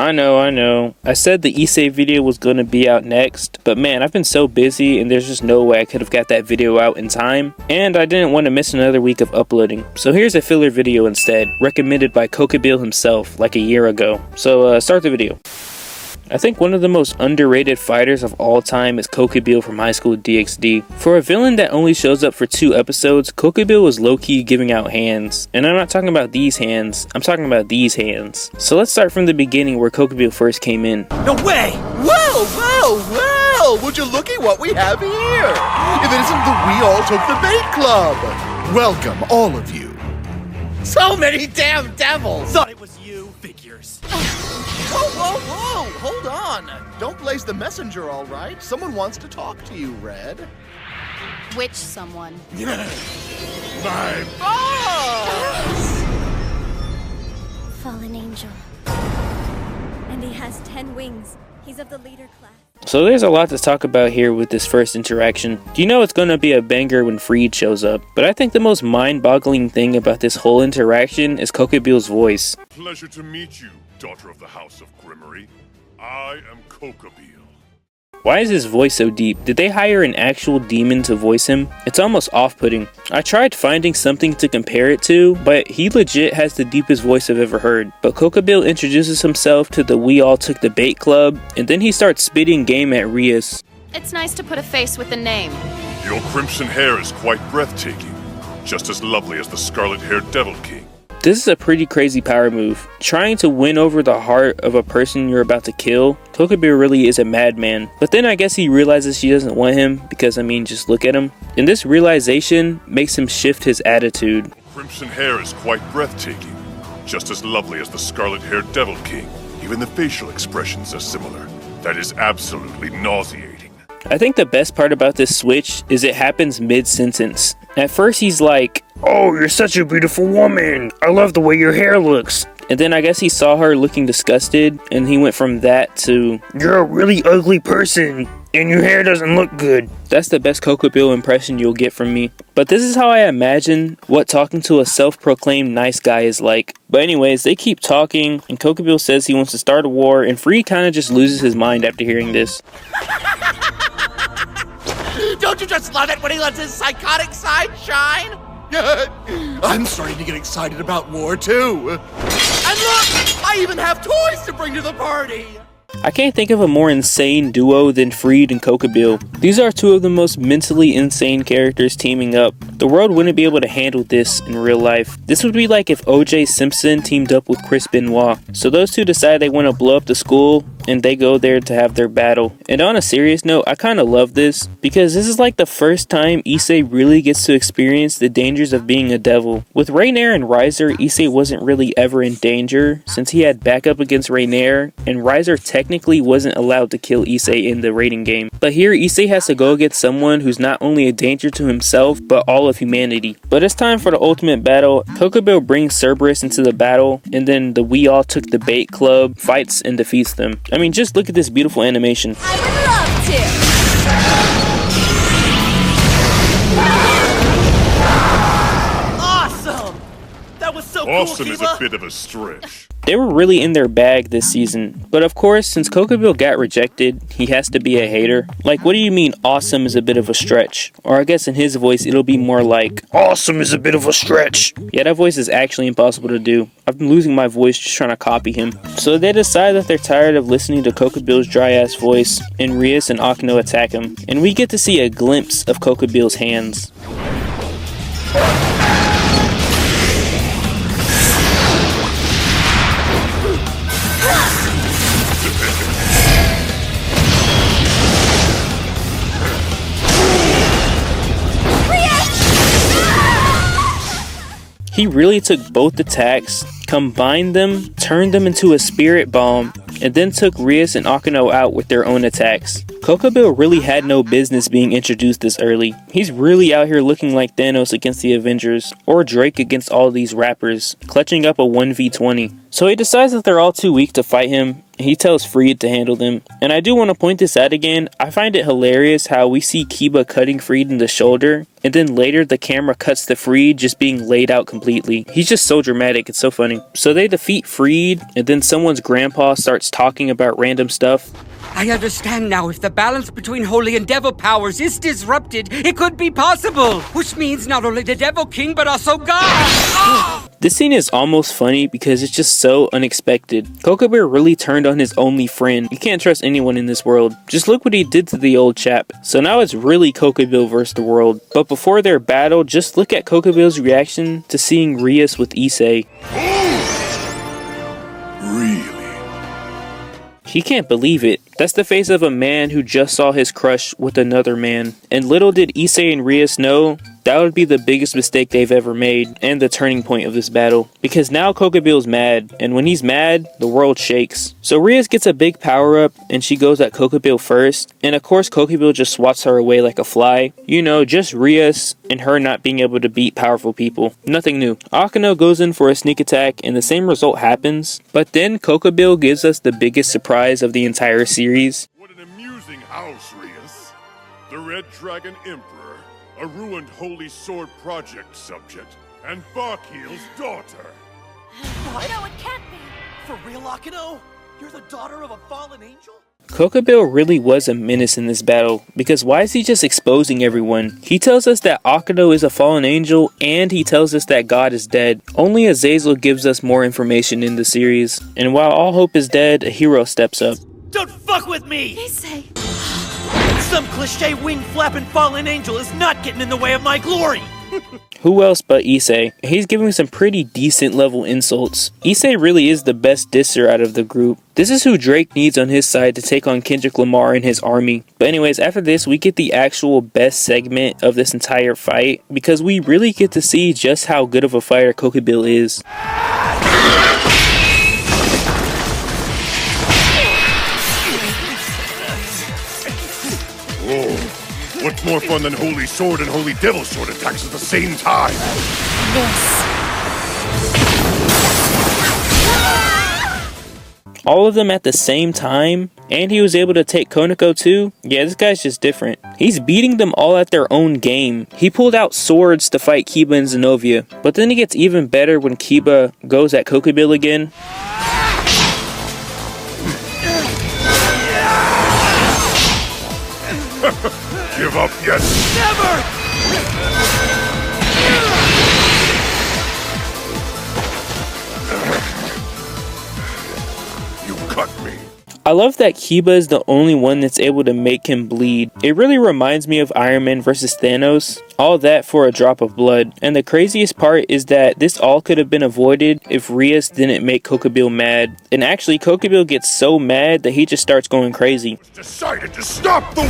I know. I said the Issei video was going to be out next, but man, I've been so busy and there's just no way I could have got that video out in time, and I didn't want to miss another week of uploading. So here's a filler video instead, recommended by Kokabiel himself like a year ago. So start the video. I think one of the most underrated fighters of all time is Kokabiel from High School DxD. For a villain that only shows up for 2 episodes, Kokabiel was low-key giving out hands. And I'm not talking about these hands, I'm talking about these hands. So let's start from the beginning where Kokabiel first came in. No way! Whoa! Would you look at what we have here? If it isn't the We All Took the Bait Club! Welcome, all of you. So many damn devils! Thought it was you, figures. Whoa! Hold on! Don't blaze the messenger, all right? Someone wants to talk to you, Red. Which someone? My boss! Fallen angel. And he has 10 wings. He's of the leader class. So there's a lot to talk about here with this first interaction. You know it's gonna be a banger when Freed shows up, but I think the most mind-boggling thing about this whole interaction is Kokabiel's voice. Pleasure to meet you, daughter of the House of Grimmery. I am Kokabiel. Why is his voice so deep? Did they hire an actual demon to voice him? It's almost off-putting. I tried finding something to compare it to, but he legit has the deepest voice I've ever heard. But Kokabiel introduces himself to the We All Took the Bait Club, and then he starts spitting game at Rias. It's nice to put a face with a name. Your crimson hair is quite breathtaking, just as lovely as the scarlet-haired Devil King. This is a pretty crazy power move. Trying to win over the heart of a person you're about to kill, Kokabiel really is a madman. But then I guess he realizes she doesn't want him because, I mean, just look at him. And this realization makes him shift his attitude. Crimson hair is quite breathtaking, just as lovely as the scarlet-haired Devil King. Even the facial expressions are similar. That is absolutely nauseating. I think the best part about this switch is it happens mid-sentence. At first he's like, "Oh, you're such a beautiful woman. I love the way your hair looks." And then I guess he saw her looking disgusted, and he went from that to, "You're a really ugly person, and your hair doesn't look good." That's the best Kokabiel impression you'll get from me. But this is how I imagine what talking to a self-proclaimed nice guy is like. But anyways, they keep talking, and Kokabiel says he wants to start a war, and Free kind of just loses his mind after hearing this. Don't you just love it when he lets his psychotic side shine? I'm starting to get excited about war, too. And look! I even have toys to bring to the party! I can't think of a more insane duo than Freed and Kokabiel. These are 2 of the most mentally insane characters teaming up. The world wouldn't be able to handle this in real life. This would be like if O.J. Simpson teamed up with Chris Benoit. So those 2 decide they want to blow up the school, and they go there to have their battle. And on a serious note, I kind of love this, because this is like the first time Issei really gets to experience the dangers of being a devil. With Rainier and Riser, Issei wasn't really ever in danger, since he had backup against Rainier, and Riser technically wasn't allowed to kill Issei in the raiding game. But here, Issei has to go against someone who's not only a danger to himself, but all of humanity. But it's time for the ultimate battle. Kokabiel brings Cerberus into the battle, and then the We All Took the Bait Club fights and defeats them. I mean, just look at this beautiful animation. I would love to. Awesome! That was so Awesome cool, is a bit of a stretch. They were really in their bag this season. But of course, since Kokabiel got rejected, he has to be a hater. Like, what do you mean awesome is a bit of a stretch? Or I guess in his voice, it'll be more like, awesome is a bit of a stretch. Yeah, that voice is actually impossible to do. I've been losing my voice just trying to copy him. So they decide that they're tired of listening to Kokabiel's dry-ass voice, and Rias and Akino attack him. And we get to see a glimpse of Kokabiel's hands. He really took both attacks, combined them, turned them into a spirit bomb, and then took Rias and Akino out with their own attacks. Kokabiel really had no business being introduced this early. He's really out here looking like Thanos against the Avengers, or Drake against all these rappers, clutching up a 1v20. So he decides that they're all too weak to fight him. He tells Freed to handle them. And I do want to point this out again. I find it hilarious how we see Kiba cutting Freed in the shoulder, and then later the camera cuts to Freed just being laid out completely. He's just so dramatic, it's so funny. So they defeat Freed, and then someone's grandpa starts talking about random stuff. I understand now, if the balance between holy and devil powers is disrupted, it could be possible, which means not only the Devil King, but also God! This scene is almost funny because it's just so unexpected. Kokabiel really turned on his only friend. You can't trust anyone in this world. Just look what he did to the old chap. So now it's really Kokabiel versus the world. But before their battle, just look at Kokabiel's reaction to seeing Rias with Issei. Really? He can't believe it. That's the face of a man who just saw his crush with another man. And little did Issei and Rias know, that would be the biggest mistake they've ever made, and the turning point of this battle. Because now Kokabiel's mad, and when he's mad, the world shakes. So Rias gets a big power up, and she goes at Kokabiel first, and of course Kokabiel just swats her away like a fly. You know, just Rias and her not being able to beat powerful people. Nothing new. Akeno goes in for a sneak attack, and the same result happens, but then Kokabiel gives us the biggest surprise of the entire series. What an amusing house, Rias. The Red Dragon Emperor, a ruined Holy Sword Project subject, and Bakil's daughter. What? No, it can't be. For real, Akeno? You're the daughter of a fallen angel? Kokabiel really was a menace in this battle, because why is he just exposing everyone? He tells us that Akeno is a fallen angel, and he tells us that God is dead. Only Azazel gives us more information in the series, and while all hope is dead, a hero steps up. Don't fuck with me! Issei. Some cliche wing-flapping fallen angel is not getting in the way of my glory! Who else but Issei? He's giving some pretty decent level insults. Issei really is the best disser out of the group. This is who Drake needs on his side to take on Kendrick Lamar and his army. But anyways, after this, we get the actual best segment of this entire fight, because we really get to see just how good of a fighter Kokabiel is. Whoa. What's more fun than Holy Sword and Holy Devil Sword attacks at the same time? All of them at the same time, and he was able to take Koneko too. Yeah, this guy's just different. He's beating them all at their own game. He pulled out swords to fight Kiba and Zenobia, but then it gets even better when Kiba goes at Kokabiel again. Give up yet? Never! You cut me. I love that Kiba is the only one that's able to make him bleed. It really reminds me of Iron Man vs Thanos. All that for a drop of blood. And the craziest part is that this all could have been avoided if Rias didn't make Kokabiel mad. And actually, Kokabiel gets so mad that he just starts going crazy. Decided to stop the war!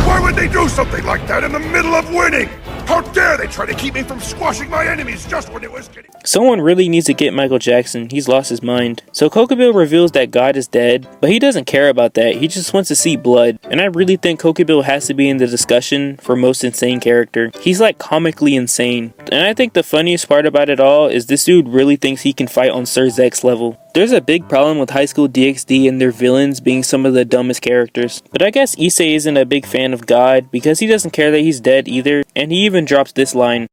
Why would they do something like that in the middle of winning? How dare they try to keep me from squashing my enemies just when it was getting... Someone really needs to get Michael Jackson. He's lost his mind. So Kokabiel reveals that God is dead, but he doesn't care about that. He just wants to see blood. And I really think Kokabiel has to be in the discussion for most insane character. He's like comically insane. And I think the funniest part about it all is this dude really thinks he can fight on Sir Zek's level. There's a big problem with high school DxD and their villains being some of the dumbest characters. But I guess Issei isn't a big fan of God because he doesn't care that he's dead either, and he even drops this line.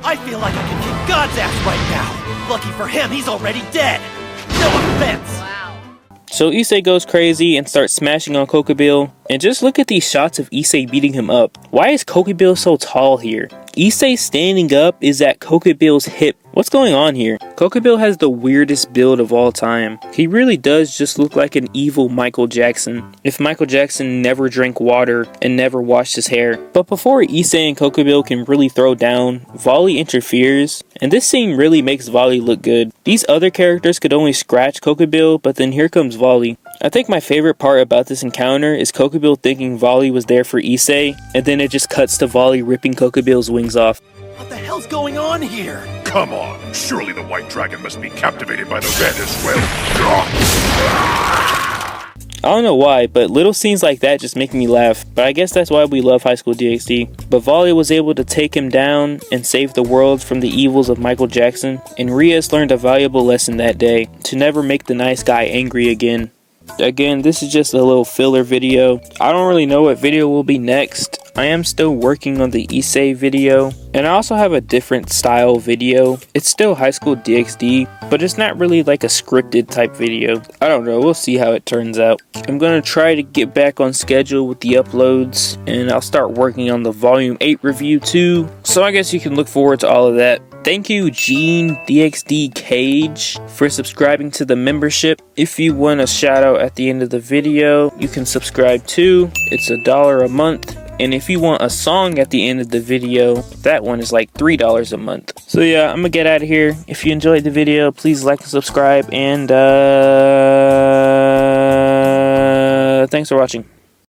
I feel like I can kick God's ass right now. Lucky for him, he's already dead. No offense. Wow. So Issei goes crazy and starts smashing on Kokabiel. And just look at these shots of Issei beating him up. Why is Kokabiel so tall here? Issei standing up is at Kokabiel's hip. What's going on here? Kokabiel has the weirdest build of all time. He really does just look like an evil Michael Jackson. If Michael Jackson never drank water and never washed his hair. But before Issei and Kokabiel can really throw down, Volley interferes. And this scene really makes Volley look good. These other characters could only scratch Kokabiel, but then here comes Volley. I think my favorite part about this encounter is Kokabiel thinking Volley was there for Issei, and then it just cuts to Volley ripping Kokabiel's wings off. What the hell's going on here? Come on, surely the White Dragon must be captivated by the red as well. I don't know why, but little scenes like that just make me laugh. But I guess that's why we love High School DxD. But Volley was able to take him down and save the world from the evils of Michael Jackson. And Rias learned a valuable lesson that day, to never make the nice guy angry again. Again, this is just a little filler video. I don't really know what video will be next. I am still working on the Issei video, and I also have a different style video. It's still high school DxD, but it's not really like a scripted type video. I don't know, we'll see how it turns out. I'm gonna try to get back on schedule with the uploads, and I'll start working on the volume 8 review too, so I guess you can look forward to all of that. Thank you Gene DxD Cage for subscribing to the membership. If you want a shout out at the end of the video, you can subscribe too. It's $1 a month. And if you want a song at the end of the video, that one is like $3 a month. So yeah, I'm gonna get out of here. If you enjoyed the video, please like and subscribe, and thanks for watching.